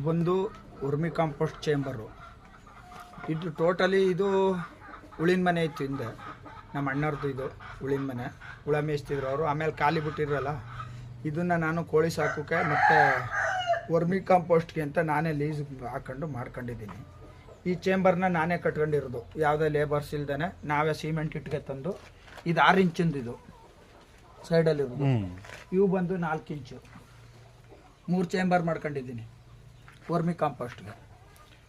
ಬಂದು vermi compost chamber. ಇದು totally ಇದು ಉಳಿನ ಮನೆ ಇತ್ತು ಹಿಂದೆ, ನಮ್ಮ ಅಣ್ಣವ್ರದ್ದು ಇದು ಉಳಿನ ಮನೆ. ಹುಳ ಮೇಯಿಸ್ತಿದ್ರು ಅವರು, ಆಮೇಲೆ ಖಾಲಿ ಬಿಟ್ಟಿರಲ್ಲ. ಇದನ್ನು ನಾನು ಕೋಳಿ ಸಾಕೋಕ್ಕೆ ಮತ್ತು ವರ್ಮಿ ಕಾಂಪೋಸ್ಟ್ಗೆ ಅಂತ ನಾನೇ ಲೀಸ್ ಹಾಕೊಂಡು ಮಾಡ್ಕೊಂಡಿದ್ದೀನಿ. ಈ ಚೇಂಬರ್ನ ನಾನೇ ಕಟ್ಕೊಂಡಿರೋದು, ಯಾವುದೇ ಲೇಬರ್ಸ್ ಇಲ್ದೇ ನಾವೇ ಸಿಮೆಂಟ್ ಇಟ್ಗೆ ತಂದು. ಇದು 6 ಇಂಚಿಂದು, ಇದು ಸೈಡಲ್ಲಿರೋದು. ಇವು ಬಂದು 4 ಇಂಚು. 3 ಚೇಂಬರ್ ಮಾಡ್ಕೊಂಡಿದ್ದೀನಿ ವರ್ಮಿ ಕಾಂಪೋಸ್ಟ್ಗೆ.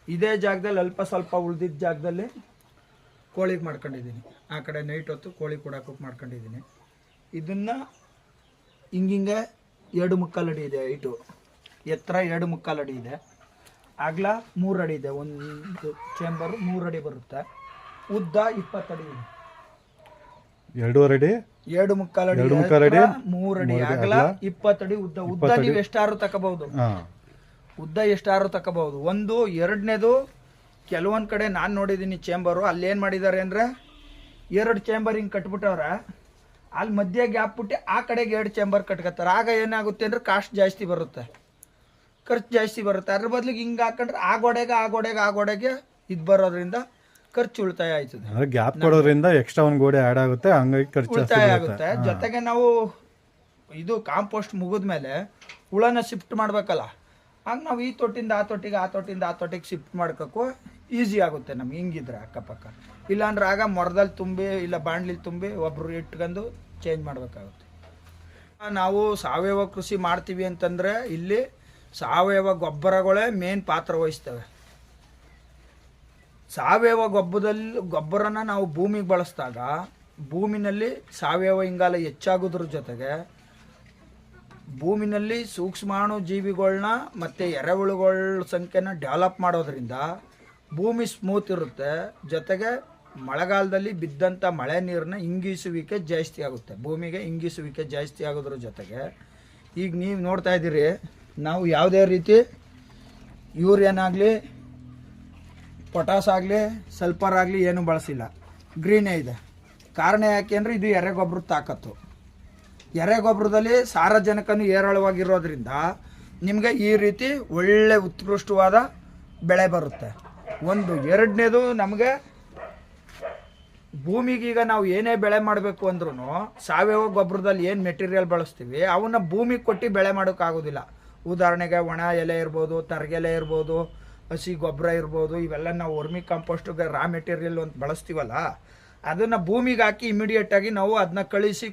ಇದೇ ಜಾಗದಲ್ಲಿ ಅಲ್ಪ ಸ್ವಲ್ಪ ಉಳಿದಿದ್ದ ಜಾಗದಲ್ಲಿ ಕೋಳಿಗೆ ಮಾಡ್ಕೊಂಡಿದ್ದೀನಿ. ಆ ಕಡೆ ನೈಟ್ ಹೊತ್ತು ಕೋಳಿ ಕೊಡೋಕೆ ಮಾಡ್ಕೊಂಡಿದ್ದೀನಿ. ಇದನ್ನು ಹಿಂಗಿಂಗೆ 2.25 ಅಡಿ ಇದೆ ಹೈಟು, ಎತ್ತರ 2.25 ಅಡಿ ಇದೆ, ಅಗಲ 3 ಅಡಿ ಇದೆ. ಒಂದು ಚೇಂಬರು 3 ಅಡಿ ಬರುತ್ತೆ. ಉದ್ದ 20 ಅಡಿ ಇದೆ. 2.5 ಅಡಿ 2.25 ಅಡಿ 3 ಅಡಿ ಅಗಲ 20 ಅಡಿ ಉದ್ದ. ಉದ್ದ ನೀವು ಎಷ್ಟಾರು ತಗೋಬಹುದು, ಉದ್ದ ಎಷ್ಟಾರು ತಗೋಬಹುದು. ಒಂದು ಎರಡನೇದು, ಕೆಲವೊಂದು ಕಡೆ ನಾನು ನೋಡಿದ್ದೀನಿ ಚೇಂಬರು, ಅಲ್ಲಿ ಏನು ಮಾಡಿದ್ದಾರೆ ಅಂದರೆ 2 ಚೇಂಬರ್ ಹಿಂಗೆ ಕಟ್ಬಿಟ್ಟವ್ರೆ, ಅಲ್ಲಿ ಮಧ್ಯೆ ಗ್ಯಾಪ್ ಬಿಟ್ಟು ಆ ಕಡೆಗೆ 2 ಚೇಂಬರ್ ಕಟ್ಕೊತಾರೆ. ಆಗ ಏನಾಗುತ್ತೆ ಅಂದರೆ ಕಾಸ್ಟ್ ಜಾಸ್ತಿ ಬರುತ್ತೆ, ಖರ್ಚು ಜಾಸ್ತಿ ಬರುತ್ತೆ. ಅದ್ರ ಬದಲಿಗೆ ಹಿಂಗೆ ಹಾಕೊಂಡ್ರೆ ಆ ಗೋಡೆಗೆ ಇದು ಬರೋದ್ರಿಂದ ಖರ್ಚು ಉಳಿತಾಯ ಆಯ್ತದೆ. ಗ್ಯಾಪ್ ಕೊಡೋದ್ರಿಂದ ಎಕ್ಸ್ಟ್ರಾ ಒಂದು ಗೋಡೆ ಆ್ಯಡ್ ಆಗುತ್ತೆ, ಹಂಗಾಗಿ ಖರ್ಚು ಉಳಿತಾಯ ಆಗುತ್ತೆ. ಜೊತೆಗೆ ನಾವು ಇದು ಕಾಂಪೋಸ್ಟ್ ಮುಗಿದ್ಮೇಲೆ ಹುಳನ ಶಿಫ್ಟ್ ಮಾಡ್ಬೇಕಲ್ಲ, ಆಗ ನಾವು ಈ ತೊಟ್ಟಿಂದ ಆ ತೊಟ್ಟಿಗೆ ಶಿಫ್ಟ್ ಮಾಡ್ಕೋಕ್ಕೂ ಈಸಿ ಆಗುತ್ತೆ ನಮ್ಗೆ ಹಿಂಗಿದ್ರೆ ಅಕ್ಕಪಕ್ಕ. ಇಲ್ಲಾಂದ್ರೆ ಆಗ ಮೊರದಲ್ಲಿ ತುಂಬಿ ಇಲ್ಲ ಬಾಣ್ಲಿಲಿ ತುಂಬಿ ಒಬ್ರು ಇಟ್ಕೊಂಡು ಚೇಂಜ್ ಮಾಡಬೇಕಾಗುತ್ತೆ. ನಾವು ಸಾವಯವ ಕೃಷಿ ಮಾಡ್ತೀವಿ ಅಂತಂದರೆ ಇಲ್ಲಿ ಸಾವಯವ ಗೊಬ್ಬರಗಳೇ ಮೇನ್ ಪಾತ್ರ ವಹಿಸ್ತವೆ. ಸಾವಯವ ಗೊಬ್ಬರನ ನಾವು ಭೂಮಿಗೆ ಬಳಸಿದಾಗ ಭೂಮಿನಲ್ಲಿ ಸಾವಯವ ಇಂಗಾಲ ಹೆಚ್ಚಾಗೋದ್ರ ಜೊತೆಗೆ ಭೂಮಿನಲ್ಲಿ ಸೂಕ್ಷ್ಮಾಣು ಜೀವಿಗಳನ್ನ ಮತ್ತು ಎರೆಹುಳುಗಳ ಸಂಖ್ಯೆನ ಡೆವಲಪ್ ಮಾಡೋದ್ರಿಂದ ಭೂಮಿ ಸ್ಮೂತ್ ಇರುತ್ತೆ. ಜೊತೆಗೆ ಮಳೆಗಾಲದಲ್ಲಿ ಬಿದ್ದಂಥ ಮಳೆ ನೀರನ್ನ ಇಂಗಿಸುವಿಕೆ ಜಾಸ್ತಿ ಆಗುತ್ತೆ, ಭೂಮಿಗೆ ಇಂಗಿಸುವಿಕೆ ಜಾಸ್ತಿ ಆಗೋದ್ರ ಜೊತೆಗೆ ಈಗ ನೀವು ನೋಡ್ತಾ ಇದ್ದೀರಿ, ನಾವು ಯಾವುದೇ ರೀತಿ ಯೂರಿಯನಾಗಲಿ ಪೊಟಾಸ್ ಆಗಲಿ ಸಲ್ಫರ್ ಆಗಲಿ ಏನೂ ಬಳಸಿಲ್ಲ, ಗ್ರೀನೇ ಇದೆ. ಕಾರಣ ಯಾಕೆ ಅಂದರೆ ಇದು ಎರೆಗೊಬ್ಬರದ ತಾಕತ್ತು. ಎರೆಗೊಬ್ಬರದಲ್ಲಿ ಸಾರಜನಕನೂ ಹೇರಳವಾಗಿರೋದ್ರಿಂದ ನಿಮಗೆ ಈ ರೀತಿ ಒಳ್ಳೆ ಉತ್ಕೃಷ್ಟವಾದ ಬೆಳೆ ಬರುತ್ತೆ. ಒಂದು ಎರಡನೇದು, ನಮಗೆ ಭೂಮಿಗೀಗ ನಾವು ಏನೇ ಬೆಳೆ ಮಾಡಬೇಕು ಅಂದ್ರೂ ಸಾವಯವ ಗೊಬ್ಬರದಲ್ಲಿ ಏನು ಮೆಟೀರಿಯಲ್ ಬಳಸ್ತೀವಿ ಅವನ್ನ ಭೂಮಿಗೆ ಕೊಟ್ಟು ಬೆಳೆ ಮಾಡೋಕ್ಕಾಗೋದಿಲ್ಲ. ಉದಾಹರಣೆಗೆ ಒಣ ಎಲೆ ಇರ್ಬೋದು, ತರಗೆಲೆ ಇರ್ಬೋದು, ಹಸಿ ಗೊಬ್ಬರ ಇರ್ಬೋದು, ಇವೆಲ್ಲ ನಾವು ವರ್ಮಿ ಕಾಂಪೋಸ್ಟ್ಗೆ ರಾ ಮೆಟೀರಿಯಲ್ ಅಂತ ಬಳಸ್ತೀವಲ್ಲ, ಅದನ್ನು ಭೂಮಿಗೆ ಹಾಕಿ ಇಮಿಡಿಯೇಟಾಗಿ ನಾವು ಅದನ್ನ ಕೊಳಿಸಿ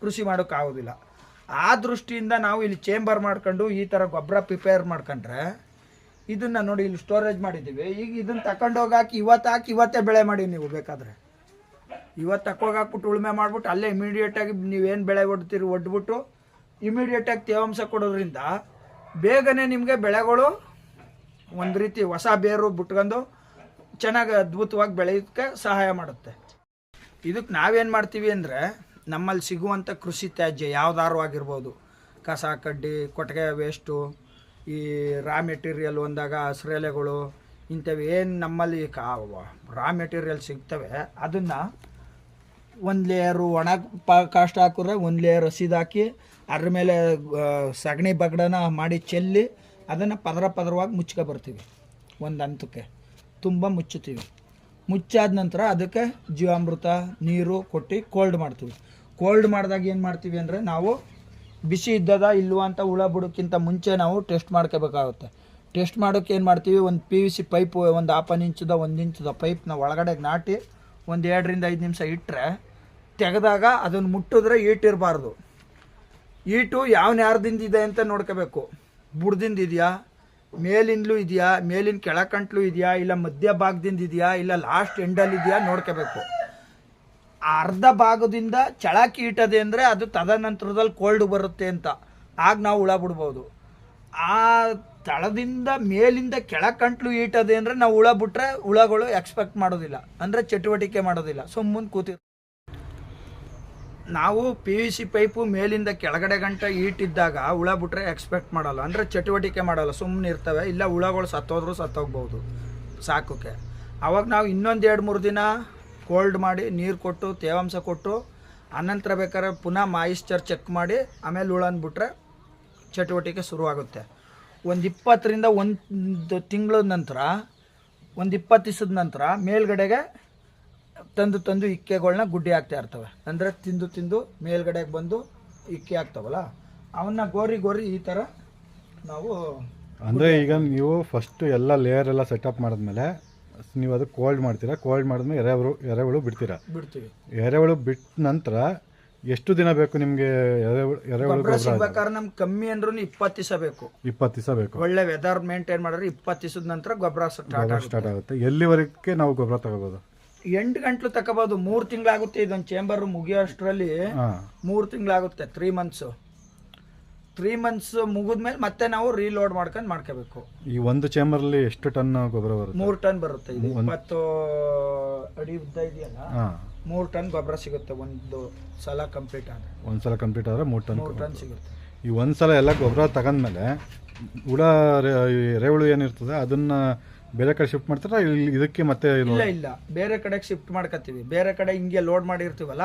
ಕೃಷಿ ಮಾಡೋಕ್ಕಾಗೋದಿಲ್ಲ. ಆ ದೃಷ್ಟಿಯಿಂದ ನಾವು ಇಲ್ಲಿ ಚೇಂಬರ್ ಮಾಡ್ಕೊಂಡು ಈ ಥರ ಗೊಬ್ಬರ ಪ್ರಿಪೇರ್ ಮಾಡ್ಕೊಂಡ್ರೆ, ಇದನ್ನು ನೋಡಿ ಇಲ್ಲಿ ಸ್ಟೋರೇಜ್ ಮಾಡಿದ್ದೀವಿ. ಈಗ ಇದನ್ನು ತಗೊಂಡೋಗಾಕಿ ಇವತ್ತೇ ಬೆಳೆ ಮಾಡಿ, ನೀವು ಬೇಕಾದರೆ ಇವತ್ತು ತಕ್ಕೋಗಾಕ್ಬಿಟ್ಟು ಉಳುಮೆ ಮಾಡಿಬಿಟ್ಟು ಅಲ್ಲೇ ಇಮಿಡಿಯೇಟಾಗಿ ನೀವೇನು ಬೆಳೆ ಒಡ್ಬಿಟ್ಟು ಇಮಿಡಿಯೇಟಾಗಿ ತೇವಾಂಶ ಕೊಡೋದ್ರಿಂದ ಬೇಗನೆ ನಿಮಗೆ ಬೆಳೆಗಳು ಒಂದು ರೀತಿ ಹೊಸ ಬೇರು ಬಿಟ್ಕೊಂಡು ಚೆನ್ನಾಗಿ ಅದ್ಭುತವಾಗಿ ಬೆಳೆಯೋಕ್ಕೆ ಸಹಾಯ ಮಾಡುತ್ತೆ. ಇದಕ್ಕೆ ನಾವೇನು ಮಾಡ್ತೀವಿ ಅಂದರೆ, ನಮ್ಮಲ್ಲಿ ಸಿಗುವಂಥ ಕೃಷಿ ತ್ಯಾಜ್ಯ ಯಾವ್ದಾರು ಆಗಿರ್ಬೋದು, ಕಸ ಕಡ್ಡಿ, ಕೊಟ್ಟಿಗೆ ವೇಸ್ಟು, ಈ ರಾ ಮೆಟೀರಿಯಲ್ ಒಂದಾಗ ಹಸಿರೆಲೆಗಳು, ಇಂಥವು ಏನು ನಮ್ಮಲ್ಲಿ ರಾ ಮೆಟೀರಿಯಲ್ ಸಿಗ್ತವೆ, ಅದನ್ನು ಒಂದು ಲೇಯರು ಒಣ ಕಾಸ್ಟ್ ಹಾಕಿದ್ರೆ ಒಂದು ಲೇಯರ್ ಹಸಿದಾಕಿ ಅದ್ರ ಮೇಲೆ ಸಗಣಿ ಬಗಡನ ಮಾಡಿ ಚೆಲ್ಲಿ ಅದನ್ನು ಪದರವಾಗಿ ಮುಚ್ಕೊ ಬರ್ತೀವಿ. ಒಂದು ಹಂತಕ್ಕೆ ತುಂಬ ಮುಚ್ಚುತ್ತೀವಿ. ಮುಚ್ಚಾದ ನಂತರ ಅದಕ್ಕೆ ಜೀವಾಮೃತ ನೀರು ಕೊಟ್ಟು ಕೋಲ್ಡ್ ಮಾಡ್ತೀವಿ. ಕೋಲ್ಡ್ ಮಾಡಿದಾಗ ಏನು ಮಾಡ್ತೀವಿ ಅಂದರೆ, ನಾವು ಬಿಸಿ ಇದ್ದದ ಇಲ್ವ ಅಂತ ಹುಳ ಬಿಡೋಕ್ಕಿಂತ ಮುಂಚೆ ನಾವು ಟೆಸ್ಟ್ ಮಾಡ್ಕೋಬೇಕಾಗುತ್ತೆ. ಟೆಸ್ಟ್ ಮಾಡೋಕ್ಕೆ ಏನು ಮಾಡ್ತೀವಿ, ಒಂದು PVC ಪೈಪು, ಒಂದು 1/2 ಇಂಚದ 1 ಇಂಚದ ಪೈಪ್ನ ಒಳಗಡೆ ನಾಟಿ ಒಂದು 2 ರಿಂದ 5 ನಿಮಿಷ ಇಟ್ಟರೆ, ತೆಗೆದಾಗ ಅದನ್ನು ಮುಟ್ಟಿದ್ರೆ ಈಟಿರಬಾರ್ದು. ಈಟು ಯಾರ್ದಿಂದ ಇದೆ ಅಂತ ನೋಡ್ಕೋಬೇಕು. ಬುಡದಿಂದ ಇದೆಯಾ, ಮೇಲಿಂದಲೂ ಇದೆಯಾ, ಮೇಲಿನ ಕೆಳಕಂಟ್ಲು ಇದೆಯಾ, ಇಲ್ಲ ಮಧ್ಯ ಭಾಗದಿಂದ ಇದೆಯಾ, ಇಲ್ಲ ಲಾಸ್ಟ್ ಎಂಡಲ್ಲಿ ಇದೆಯಾ ನೋಡ್ಕೋಬೇಕು. ಅರ್ಧ ಭಾಗದಿಂದ ಚಳಕಿ ಇಟ್ಟದೆ ಅಂದರೆ ಅದು ತದನಂತರದಲ್ಲಿ ಕೋಲ್ಡ್ ಬರುತ್ತೆ ಅಂತ, ಆಗ ನಾವು ಹುಳ ಬಿಡ್ಬೋದು. ಆ ತಳದಿಂದ ಮೇಲಿಂದ ಕೆಳಕಂಟ್ಲು ಈಟದೆ ಅಂದರೆ ನಾವು ಹುಳ ಬಿಟ್ರೆ ಹುಳಗಳು ಎಕ್ಸ್ಪೆಕ್ಟ್ ಮಾಡೋದಿಲ್ಲ, ಅಂದರೆ ಚಟುವಟಿಕೆ ಮಾಡೋದಿಲ್ಲ, ಸುಮ್ಮನೆ ಕೂತಿರ್. ನಾವು PVC ಪೈಪು ಮೇಲಿಂದ ಕೆಳಗಡೆ ಗಂಟ ಈಟಿದ್ದಾಗ ಹುಳ ಬಿಟ್ರೆ ಎಕ್ಸ್ಪೆಕ್ಟ್ ಮಾಡಲ್ಲ, ಅಂದರೆ ಚಟುವಟಿಕೆ ಮಾಡಲ್ಲ, ಸುಮ್ಮನೆ ಇರ್ತವೆ. ಇಲ್ಲ ಹುಳಗಳು ಸತ್ತೋಗ್ಬೋದು ಸಾಕೋಕ್ಕೆ. ಆವಾಗ ನಾವು ಇನ್ನೊಂದು 2-3 ದಿನ ಕೋಲ್ಡ್ ಮಾಡಿ ನೀರು ಕೊಟ್ಟು ತೇವಾಂಶ ಕೊಟ್ಟು ಅನಂತರ ಬೇಕಾದ್ರೆ ಪುನಃ ಮಾಯಿಶ್ಚರ್ ಚೆಕ್ ಮಾಡಿ ಆಮೇಲೆ ಹುಳನ ಬಿಟ್ರೆ ಚಟುವಟಿಕೆ ಶುರುವಾಗುತ್ತೆ. ಒಂದು 20ರಿಂದ 1 ತಿಂಗಳ ನಂತರ, ಒಂದು 20 ದಿವಸದ ನಂತರ ಮೇಲ್ಗಡೆಗೆ ತಂದು ಇಕ್ಕೆಗಳನ್ನ ಗುಡ್ಡೆ ಹಾಕ್ತಾ ಇರ್ತವೆ. ಅಂದರೆ ತಿಂದು ಮೇಲ್ಗಡೆಗೆ ಬಂದು ಇಕ್ಕೆ ಆಗ್ತಾವಲ್ಲ, ಅವನ್ನ ಗೋರಿ ಈ ಥರ ನಾವು ಅಂದರೆ ಈಗ ನೀವು ಫಸ್ಟ್ ಎಲ್ಲ ಲೇಯರ್ ಎಲ್ಲ ಸೆಟಪ್ ಮಾಡಿದ್ಮೇಲೆ ನೀವು ಅದು ಕೋಲ್ಡ್ ಮಾಡ್ತೀರಾ. ಕೋಲ್ಡ್ ಮಾಡಿದ್ಮೇಲೆ ಎರೆಹುಳು ಬಿಡ್ತೀರಾ. ಬಿಡ್ತೀವಿ. ಎರೆಹುಳು ಬಿಟ್ಟ ನಂತರ ಎಷ್ಟು ದಿನ ಬೇಕು ನಿಮಗೆ ಎರೆಹುಳು ಗೊಬ್ಬರ ಸಿಗ್ಬೇಕಾದ್ರೆ ನಮ್ಗೆ ಕಮ್ಮಿ ಅಂದ್ರೂ 20 ದಿವಸ ಬೇಕು. 20 ದಿವಸ ಬೇಕು. ಒಳ್ಳೆ ವೆದರ್ ಮೇಂಟೈನ್ ಮಾಡಿದ್ರೆ 20 ದಿವಸದ ನಂತರ ಗೊಬ್ಬರ ಸ್ಟಾರ್ಟ್ ಆಗುತ್ತೆ. ಎಲ್ಲಿವರೆಗೆ ನಾವು ಗೊಬ್ಬರ ತಗೋಬೋದು? 8 ಗಂಟಲು ತಗೋಬಹುದು. 3 ತಿಂಗಳಾಗುತ್ತೆ. ಇದೊಂದು ಚೇಂಬರ್ ಮುಗಿಯೋ ಅಷ್ಟರಲ್ಲಿ 3 ತಿಂಗಳಾಗುತ್ತೆ. 3 ಮಂತ್ಸ್ ಮುಗಿದ್ಮೇಲೆ ಮತ್ತೆ ನಾವು ರೀಲೋಡ್ ಮಾಡ್ಕೋಬೇಕು. ಈ ಒಂದು ಚೇಂಬರ್ಲಿ ಎಷ್ಟು ಟನ್ ಗೊಬ್ಬರ ಬರುತ್ತೆ? 3 ಟನ್ ಬರುತ್ತೆ. ಇದು 20 ಅಡಿ ಉದ್ದ ಇದೆಯಲ್ಲ, 3 ಟನ್ ಗೊಬ್ಬರ ಸಿಗುತ್ತೆ ಒಂದು ಸಲ ಕಂಪ್ಲೀಟ್ ಆದರೆ. 3 ಟನ್ ಸಿಗುತ್ತೆ. ಈ ಒಂದ್ಸಲ ಎಲ್ಲ ಗೊಬ್ಬರ ತಗೊಂಡ್ಮೇಲೆ ಎರೆಹುಳು ಏನಿರ್ತದೆ ಅದನ್ನ ಬೇರೆ ಕಡೆ ಶಿಫ್ಟ್ ಮಾಡ್ತಾರ? ಇದಕ್ಕೆ ಮತ್ತೆ ಇಲ್ಲ, ಬೇರೆ ಕಡೆಗೆ ಶಿಫ್ಟ್ ಮಾಡ್ಕೊತೀವಿ. ಬೇರೆ ಕಡೆ ಹಿಂಗೆ ಲೋಡ್ ಮಾಡಿರ್ತೀವಲ್ಲ,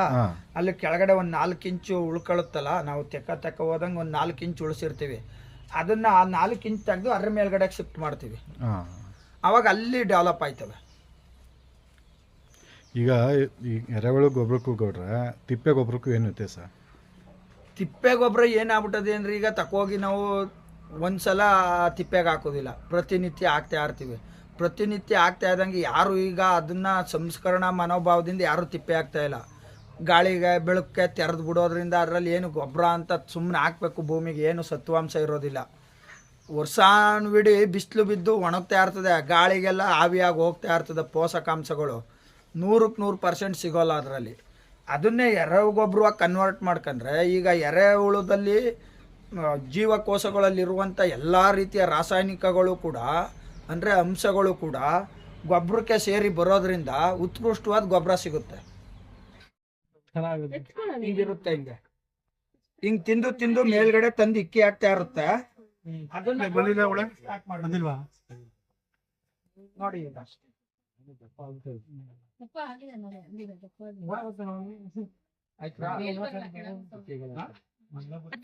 ಅಲ್ಲಿ ಕೆಳಗಡೆ ಒಂದು 4 ಇಂಚು ಉಳ್ಕೊಳುತ್ತಲ್ಲ, ನಾವು ತೆಕ್ಕ ಹೋದಂಗೆ ಒಂದು 4 ಇಂಚು ಉಳಿಸಿರ್ತೀವಿ. ಅದನ್ನ ಆ 4 ಇಂಚ್ ತೆಗೆದು ಅದ್ರ ಮೇಲ್ಗಡೆ ಶಿಫ್ಟ್ ಮಾಡ್ತೀವಿ. ಅವಾಗ ಅಲ್ಲಿ ಡೆವಲಪ್ ಆಯ್ತವೆ. ಈಗ ಈ ಎರೆಹುಳು ಗೊಬ್ಬರಕ್ಕೂ ಗೌಡ್ರೆ ತಿಪ್ಪೆ ಗೊಬ್ಬರಕ್ಕೂ ಏನು ವ್ಯತ್ಯಾಸ? ತಿಪ್ಪೆ ಗೊಬ್ಬರ ಏನಾಗ್ಬಿಟ್ಟದೆ ಅಂದ್ರೆ, ಈಗ ತಕೋಗಿ ನಾವು ಒಂದ್ಸಲ ತಿಪ್ಪೆಗೆ ಹಾಕೋದಿಲ್ಲ, ಪ್ರತಿನಿತ್ಯ ಹಾಕ್ತಾ ಇರ್ತೀವಿ. ಪ್ರತಿನಿತ್ಯ ಆಗ್ತಾ ಇದ್ದಂಗೆ ಯಾರು ಈಗ ಅದನ್ನ ಸಂಸ್ಕರಣಾ ಮನೋಭಾವದಿಂದ ಯಾರು ತಿಪ್ಪೆ ಹಾಕ್ತಾ ಇಲ್ಲ. ಗಾಳಿಗೆ ಬೆಳಕ್ಕೆ ತೆರೆದು ಬಿಡೋದ್ರಿಂದ ಅದರಲ್ಲಿ ಏನು ಗೊಬ್ಬರ ಅಂತ ಸುಮ್ಮನೆ ಹಾಕ್ಬೇಕು. ಭೂಮಿಗೆ ಏನು ಸತ್ವಾಂಶ ಇರೋದಿಲ್ಲ. ವರ್ಷಾನ್ವಿಡಿ ಬಿಸಿಲು ಬಿದ್ದು ಒಣಗ್ತಾ ಇರ್ತದೆ, ಗಾಳಿಗೆಲ್ಲ ಆವಿಯಾಗಿ ಹೋಗ್ತಾ ಇರ್ತದೆ. ಪೋಷಕಾಂಶಗಳು 100% ಸಿಗೋಲ್ಲ ಅದರಲ್ಲಿ. ಅದನ್ನೇ ಎರೆಗೊಬ್ಬರವಾಗಿ ಕನ್ವರ್ಟ್ ಮಾಡ್ಕೊಂಡ್ರೆ, ಈಗ ಎರೆಹುಳದಲ್ಲಿ ಜೀವಕೋಶಗಳಲ್ಲಿರುವಂಥ ಎಲ್ಲ ರೀತಿಯ ರಾಸಾಯನಿಕಗಳು ಕೂಡ, ಅಂದರೆ ಅಂಶಗಳು ಕೂಡ ಗೊಬ್ಬರಕ್ಕೆ ಸೇರಿ ಬರೋದ್ರಿಂದ ಉತ್ಕೃಷ್ಟವಾದ ಗೊಬ್ಬರ ಸಿಗುತ್ತೆ. ಹಿಂಗಿರುತ್ತೆ. ಹಿಂಗೆ ತಿಂದು ಮೇಲ್ಗಡೆ ತಂದು ಇಕ್ಕಿ ಆಗ್ತಾ ಇರುತ್ತೆ. ಅದನ್ನ ನೋಡಿ ಈಗ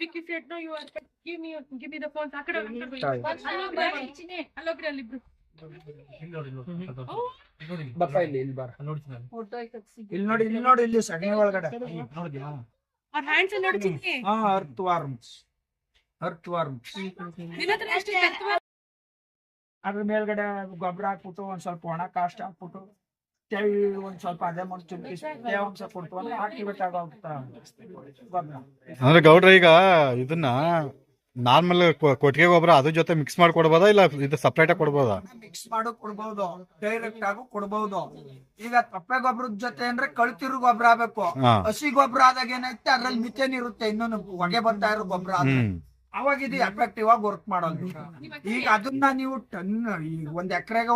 Vicky said, no, you are. Give me the phone. ಬಪ್ಪ ಇಲ್ಲಿ ಬರ. ಇಲ್ಲಿ ನೋಡಿ ಇಲ್ಲಿ ಸಗಣಿ ಒಳಗಡೆ ಅರ್ತ್ ವಾರ್ಮ್ಸ್. ಅದ್ರ ಮೇಲ್ಗಡೆ ಗೊಬ್ಬರ ಹಾಕ್ಬಿಟ್ಟು ಒಂದ್ ಸ್ವಲ್ಪ ಒಣ ಕಾಸ್ಟ್ ಹಾಕ್ಬಿಟ್ಟು ಒಂದ್ ಸ್ವಲ್ಪ ಅದೇ ಮಾಡಿ ತೇವಾಂಶ ಕೊಡ್ತು ಅಂದ್ರೆ ಹಾಕಿಬೇಕಾಗುತ್ತೆ ಗೊಬ್ಬರ. ಅಂದ್ರೆ ಗೌಡ್ರ ಈಗ ಇದನ್ನ ನಾರ್ಮಲ್ ಕೊಟ್ಟಿಗೆ ಗೊಬ್ಬರ ಅದ್ರ ಜೊತೆ ಮಿಕ್ಸ್ ಮಾಡಿ ಕೊಡ್ಬೋದಾ, ಇಲ್ಲ ಇದು ಸಪ್ರೇಟ್ ಆಗಿ ಕೊಡ್ಬೋದಾ? ಮಿಕ್ಸ್ ಮಾಡಿ ಕೊಡ್ಬಹುದು, ಡೈರೆಕ್ಟ್ ಆಗಿ ಕೊಡ್ಬಹುದು. ಈಗ ಕಪ್ಪೆ ಗೊಬ್ಬರದ ಜೊತೆ ಅಂದ್ರೆ ಕಳ್ತಿರು ಗೊಬ್ಬರ ಆಗ್ಬೇಕು. ಹಸಿ ಗೊಬ್ಬರ ಆದಾಗ ಏನೈತೆ ಅದ್ರಲ್ಲಿ ಮಿಥೇನ್ ಇರುತ್ತೆ, ಇನ್ನೊಂದು ಹೊಗೆ ಬರ್ತಾ ಇರೋ ಗೊಬ್ಬರ. ಅವಾಗ ಇದು ಎಫೆಕ್ಟಿವ್ ಆಗಿ ವರ್ಕ್ ಮಾಡೋದು. ಈಗ ಅದನ್ನ ನೀವು ಟನ್ ಒಂದ್ ಎಕರೆಗೆ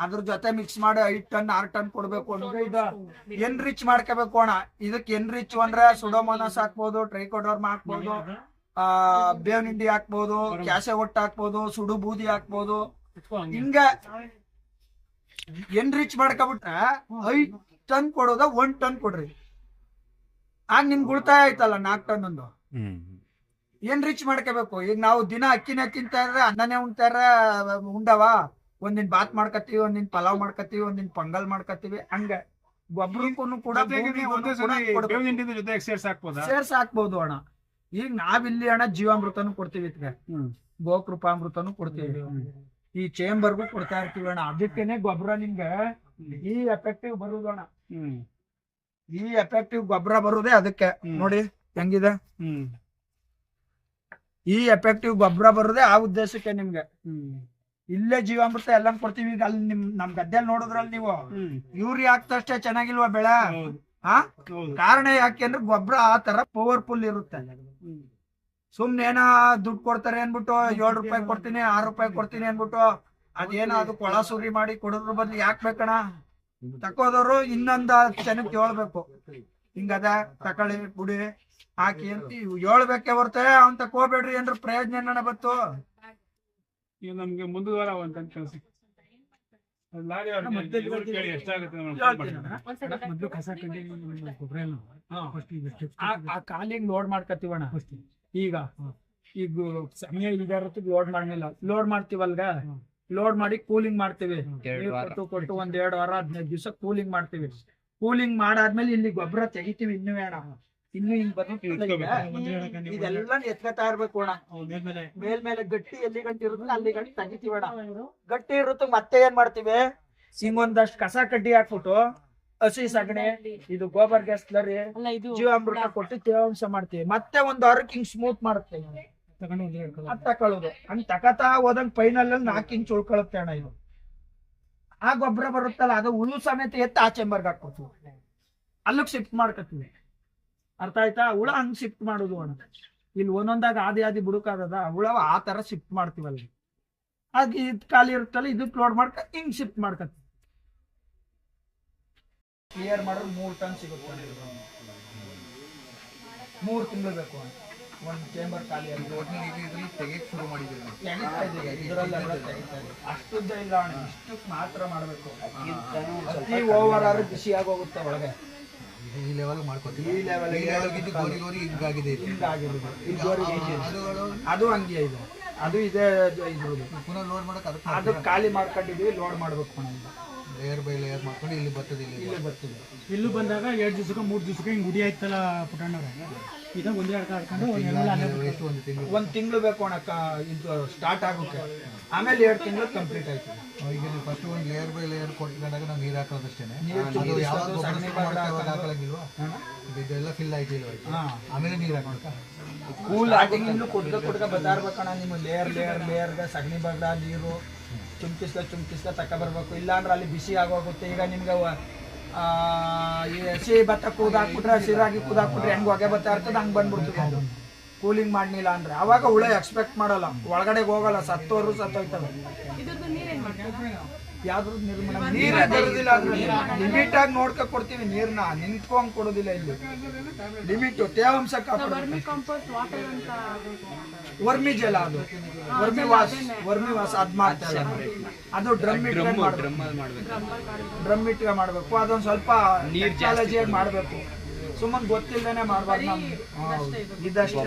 ಅದ್ರ ಜೊತೆ ಮಿಕ್ಸ್ ಮಾಡಿ 5 ಟನ್ 6 ಟನ್ ಕೊಡ್ಬೇಕು ಅಂದ್ರೆ ಇದು ಎನ್ರಿಚ್ ಮಾಡ್ಕೋಬೇಕು ಅಣ್ಣ. ಇದಕ್ಕೆ ಎನ್ರಿಚ್ ಅಂದ್ರೆ ಸುಡೋಮೋನಾಸ್ ಹಾಕ್ಬೋದು, ಟ್ರೈಕೋಡರ್ಮಾ ಹಾಕ್ಬೋದು, ಬೇವಿನ ಹಿಂಡಿ ಹಾಕ್ಬೋದು, ಕ್ಯಾಸೆ ಒಟ್ಟು ಹಾಕ್ಬೋದು, ಸುಡು ಬೂದಿ ಹಾಕ್ಬೋದು. ಹಿಂಗ ಎನ್ರಿಚ್ ಮಾಡ್ಕೊಬಿಟ್ರೆ 5 ಟನ್ ಕೊಡೋದ 1 ಟನ್ ಕೊಡ್ರಿ. ಆಗ ನಿಮ್ಗೆ ಉಳಿತಾಯ ಆಯ್ತಲ್ಲ 4 ಟನ್ ಒಂದು. ಎನ್ರಿಚ್ ಮಾಡ್ಕೋಬೇಕು. ಈಗ ನಾವು ದಿನ ಅಕ್ಕಿನ ತಿಂತಾ ಇದ್ರೆ, ಅನ್ನನೇ ಉಣ್ತಾ ಇದ್ರೆ ಉಂಡವ, ಒಂದಿನ ಬಾತ್ ಮಾಡ್ಕತ್ತೀವಿ, ಒಂದಿನ ಪಲಾವ್ ಮಾಡ್ಕತ್ತೀವಿ, ಒಂದಿನ ಪೊಂಗಲ್ ಮಾಡ್ಕತ್ತೀವಿ. ಹಂಗ ಗೊಬ್ಬರಕ್ಕೂ ಕೂಡ ಸೇರ್ಸ್ ಹಾಕ್ಬೋದು ಅಣ್ಣ. ಈಗ ನಾವಿಲ್ಲಿ ಅಣ್ಣ ಜೀವಾಮೃತನು ಕೊಡ್ತೀವಿ, ಗೋಕೃಪಾಮೃತನು ಕೊಡ್ತೀವಿ, ಈ ಚೇಂಬರ್ಗೂ ಕೊಡ್ತಾ ಇರ್ತೀವಿ ಅಣ್ಣ. ಅದಕ್ಕೇನೆ ಗೊಬ್ಬರ ನಿಮ್ಗೆ ಈ ಎಫೆಕ್ಟಿವ್ ಬರುದು ಅಣ್ಣ. ಈ ಎಫೆಕ್ಟಿವ್ ಗೊಬ್ಬರ ಬರುದೇ ಅದಕ್ಕೆ. ನೋಡಿ ಹೆಂಗಿದೆ. ಈ ಎಫೆಕ್ಟಿವ್ ಗೊಬ್ಬರ ಬರುದೇ ಆ ಉದ್ದೇಶಕ್ಕೆ ನಿಮ್ಗೆ. ಇಲ್ಲೇ ಜೀವಾಮೃತ ಎಲ್ಲ ಕೊಡ್ತೀವಿ. ಈಗ ಅಲ್ಲಿ ನಮ್ ಗದ್ದೆಲ್ ನೋಡಿದ್ರಲ್ಲಿ ನೀವು ಯೂರಿಯಾ ಹಾಕ್ತಷ್ಟೇ ಚೆನ್ನಾಗಿಲ್ವಾ ಬೆಳೆ? ಕಾರಣ ಯಾಕೆಂದ್ರೆ ಗೊಬ್ಬರ ಆ ತರ ಪವರ್ಫುಲ್ ಇರುತ್ತೆ. ಸುಮ್ನೆ ಏನ ದುಡ್ಡು ಕೊಡ್ತಾರೆ ಅನ್ಬಿಟ್ಟು 7 ರೂಪಾಯಿ ಕೊಡ್ತೀನಿ 6 ರೂಪಾಯಿ ಕೊಡ್ತೀನಿ ಅನ್ಬಿಟ್ಟು ಅದೇನೋ ಅದು ಕೊಳ ಸುರಿ ಮಾಡಿ ಕೊಡೋದ್ರ ಬದ್ಲು ಯಾಕೆ ಬೇಕಣ? ತಕೋದವ್ರು ಇನ್ನೊಂದ್ ಜನಕ್ಕೆ ಹೇಳ್ಬೇಕು, ಹಿಂಗದ ತಕೊಳ್ಳಿ ಬಿಡಿ ಹಾಕಿ ಅಂತ ಹೇಳ್ಬೇಕೆ ಹೊರತೆ ಅವ್ನ್ ತಕೋಬೇಡ್ರಿ ಅಂದ್ರೆ ಪ್ರಯೋಜನ ಏನ ಬತ್ತು? ಈಗ ನಮ್ಗೆ ಮುಂದುವಾರ ಒಂದ್ ಕೆಲಸ ಆ ಕಾಲಿಗೆ ಲೋಡ್ ಮಾಡ್ಕತ್ತೀವಣ್ಣ. ಈಗ ಈಗ ಸಮಯ ಇಲ್ದಿರತ್ತು ಲೋಡ್ ಮಾಡಲಿಲ್ಲ, ಲೋಡ್ ಮಾಡ್ತೀವಲ್ಗ, ಲೋಡ್ ಮಾಡಿ ಕೂಲಿಂಗ್ ಮಾಡ್ತೀವಿ. ಕೊಟ್ಟು ಒಂದ್ 2 ವಾರ 15 ದಿವಸ ಕೂಲಿಂಗ್ ಮಾಡ್ತೀವಿ. ಕೂಲಿಂಗ್ ಮಾಡಾದ್ಮೇಲೆ ಇಲ್ಲಿ ಗೊಬ್ಬರ ತೆಗಿತೀವಿ. ಇನ್ನು ಬೇಡ, ಇನ್ನು ಹಿಂಗ್ ಬಂದು ಇದೆಲ್ಲ ಎತ್ಕೊತಾ ಇರ್ಬೇಕು ಅಣ್ಣ. ಮೇಲ್ಮೇಲೆ ಗಟ್ಟಿ ಎಲ್ಲಿ ಗಂಟೆ ಇರುತ್ತೆ ಅಲ್ಲಿ ಗಂಟೆ ತೆಗಿತೀವಿ ಅಣ್ಣ. ಗಟ್ಟಿ ಇರುತ್ತೆ ಮತ್ತೆ ಏನ್ ಮಾಡ್ತೀವಿ, ಹಿಂಗೊಂದಷ್ಟು ಕಸ ಕಡ್ಡಿ ಹಾಕ್ಬಿಟ್ಟು ಹಸಿ ಸಗಣಿ, ಇದು ಗೋಬರ್ ಗ್ಯಾಸ್ ಸ್ಲರಿ, ಜೀವಾಮೃತ ಕೊಟ್ಟು ತೇವಾಂಶ ಮಾಡ್ತೀವಿ. ಮತ್ತೆ ಒಂದ್ ವಾರಕ್ಕೆ ಹಿಂಗ್ ಸ್ಮೂತ್ ಮಾಡುತ್ತೇವೆ, ಅದ್ ತಕೊಳ್ಳೋದು. ಹಂಗ್ ತಕತಾ ಹೋದಂಗ್ ಫೈನಲ್ ಅಲ್ಲಿ 4 ಇಂಚ್ ಉಳ್ಕೊಳುತ್ತೆ ಅಣ್ಣ. ಇದು ಆ ಗೊಬ್ಬರ ಬರುತ್ತಲ್ಲ, ಅದು ಹುಲ್ಲು ಸಮೇತ ಎತ್ತ ಆ ಚೆಂಬರ್ಗೆ ಹಾಕ್ಕೊಡ್ತೀವಿ, ಅಲ್ಲಿಗೆ ಶಿಫ್ಟ್ ಮಾಡ್ಕೊತೀವಿ. ಅರ್ಥ ಆಯ್ತಾ? ಹುಳ ಹಂಗ್ ಶಿಫ್ಟ್ ಮಾಡುದು ಅಣ್ಣ. ಇಲ್ಲಿ ಒಂದೊಂದಾಗ ಆದಿ ಬುಡುಕಾದದ ಹುಳ ಆ ತರ ಶಿಫ್ಟ್ ಮಾಡ್ತೀವಲ್ಲ. ಅದ್ ಇದ್ ಖಾಲಿ ಇರುತ್ತಲ್ಲ, ಇದಕ್ ಲೋಡ್ ಮಾಡ್ಕ ಹಿಂಗ್ ಶಿಫ್ಟ್ ಮಾಡ್ಕೊತೀವಿ. ಕ್ಲಿಯರ್ ಮಾಡಿದ್ರೆ 3 ಟನ್ ಸಿಗುತ್ತೆ. 3 ತಿಂಗಳು ಬೇಕು ಒಂದು ಚೇಂಬರ್ ಖಾಲಿ ತೆಗೆಯಕ್ಕೆ ಶುರು ಮಾಡಿದ್ದೀವಿ. ಇದರಲ್ಲೆಲ್ಲ ತೆಗಿತಾ ಇದೆ. ಅಷ್ಟುದ್ದ ಇಲ್ಲ ಅಣ್ಣ, ಇಷ್ಟಕ್ಕೆ ಮಾತ್ರ ಮಾಡಬೇಕು. ಅತಿ ಓವರ್ ಆದ್ರೆ ಬಿಸಿ ಆಗೋಗುತ್ತೆ ಒಳಗೆ. ಈ ಲೆವೆಲ್ ಮಾಡ್ಕೊತೀವಿ. ಈ ಲೆವೆಲ್ ಹಿಂಗಾಗಿದೆ. ಅದು ಹಂಗೆ ಇದೆ, ಅದು ಇದೆ. ಇದ್ರದ್ದು ಪುನಃ ಲೋಡ್ ಮಾಡಕ್ಕೆ ಅದು ಖಾಲಿ ಮಾಡ್ಕೊಂಡಿದೀವಿ, ಲೋಡ್ ಮಾಡ್ಬೇಕು ಅಣ್ಣ. ಲೇಯರ್ ಬೈ ಲೇಯರ್ ಮಾಡ್ಕೊಂಡು ಇಲ್ಲಿ ಬರ್ತದೆ. ಇಲ್ಲಿ ಬರ್ತಿದೆ. ಇಲ್ಲೂ ಬಂದಾಗ 2 ದಿವಸಕ್ಕೆ 3 ದಿವಸಕ್ಕೆ ಹಿಂಗ್ ಗುಡಿ ಆಯ್ತಲ್ಲ ಪುಟ್ಟಣ್ಣವ್ರೆ, ಈಗ ಒಂದೇ ಆಡ್ಕೊಂಡು ಎಷ್ಟು ಒಂದು ತಿಂಗಳು 1 ತಿಂಗಳು ಬೇಕು ಅಣ್ಣ. ಇದು ಸ್ಟಾರ್ಟ್ ಆಗೋಕೆ ಆಮೇಲೆ 2 ತಿಂಗಳು ಕಂಪ್ಲೀಟ್ ಆಯ್ತು. ಈಗ ನೀವು ಫಸ್ಟ್ ಒಂದು ಲೇಯರ್ ಬೈ ಲೇಯರ್ ಕೊಟ್ಕೊಂಡಾಗ ನಾವು ನೀರು ಹಾಕೋದಷ್ಟೇನೆ. ನೀರು ಹಾಕಲಾಗಿಲ್ವಾ? ಇದೆಲ್ಲ ಫಿಲ್ ಆಯ್ತಿಲ್ವ? ಆಮೇಲೆ ನೀರು ಹಾಕೋಕ ಕೂಲ್ ಆಟಿಂಗ್ ಇನ್ನು ಕುಡ್ಕ ಬರ್ತಾ ಇರ್ಬೇಕಣ್ಣ. ನಿಮ್ಮ ಲೇಯರ್ಗೆ ಸಗಣಿ ಬಗ್ಲ ನೀರು ಚುಮ್ಕಿಸ್ಕ ತಕ ಬರ್ಬೇಕು. ಇಲ್ಲಾಂದ್ರೆ ಅಲ್ಲಿ ಬಿಸಿ ಆಗೋಗುತ್ತೆ. ಈಗ ನಿಮ್ಗೆ ಈ ಹಸಿ ಭತ್ತ ಕೂದಾಕ್ಬಿಟ್ರೆ, ಹಸಿರಾಗಿ ಕೂದಾಕ್ಬಿಟ್ರೆ ಹೆಂಗ್ ಹೊಗೆ ಬರ್ತಾ ಇರ್ತದೆ, ಹಂಗ್ ಬಂದ್ಬಿಡ್ತದೆ. ಕೂಲಿಂಗ್ ಮಾಡ್ಲಿಲ್ಲ ಅಂದ್ರೆ ಅವಾಗ ಹುಳ ಎಕ್ಸ್ಪೆಕ್ಟ್ ಮಾಡಲ್ಲ, ಒಳಗಡೆ ಹೋಗಲ್ಲ, ಸತ್ತೋಯ್ತವೆ. ಯಾವ್ದು ನಿರ್ಮಾಣ ನೀರೇ ಬರೋದಿಲ್ಲ. ಲಿಮಿಟ್ ಆಗಿ ನೋಡ್ಕೊ ಕೊಡ್ತೀವಿ ನೀರ್ನ, ನಿಂತ್ಕೊಂಡ್ ಕೊಡೋದಿಲ್ಲ. ಇಲ್ಲಿ ಲಿಮಿಟ್ ತೇವಾಂಶ ವರ್ಮಿ ಜಲ, ಅದು ವರ್ಮಿ ವಾಸ್ ಅದ್ ಮಾಡ್ತಾರೆ. ಅದು ಡ್ರಮ್ ಇಟ್ಗೆ ಮಾಡ್ಬೇಕು. ಅದೊಂದ್ ಸ್ವಲ್ಪ ಟೆಕ್ನಾಲಜಿಯಾಗಿ ಮಾಡ್ಬೇಕು. ಸುಮ್ಮನೆ ಗೊತ್ತಿಲ್ಲದೇನೆ ಮಾಡ್ಬಾರ್ದು. ಇದಷ್ಟೇ